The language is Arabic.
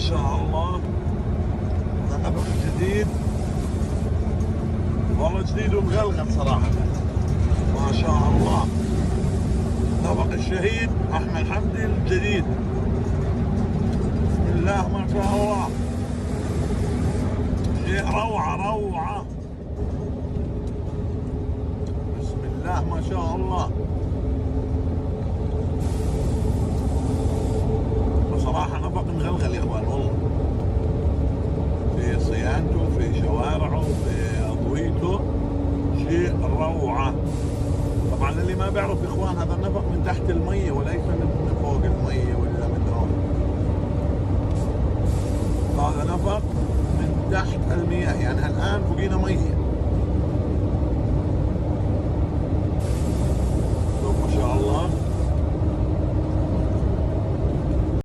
شاء الله. هذا نفق جديد والله، جديد ومغلغل صراحة، ما شاء الله. نفق الشهيد أحمد حمدي الجديد، بسم الله ما شاء الله، شيء روعة روعة، بسم الله ما شاء الله. بصراحة نفق مغلغل يا اخوان والله، في صيانته، في شوارعه، في اضويته، شيء روعة. طبعا اللي ما بيعرف يا اخوان، هذا النفق من تحت المية وليس من فوق المية ولا من هون. هذا نفق من تحت المياه، يعني الان فوقينا مية،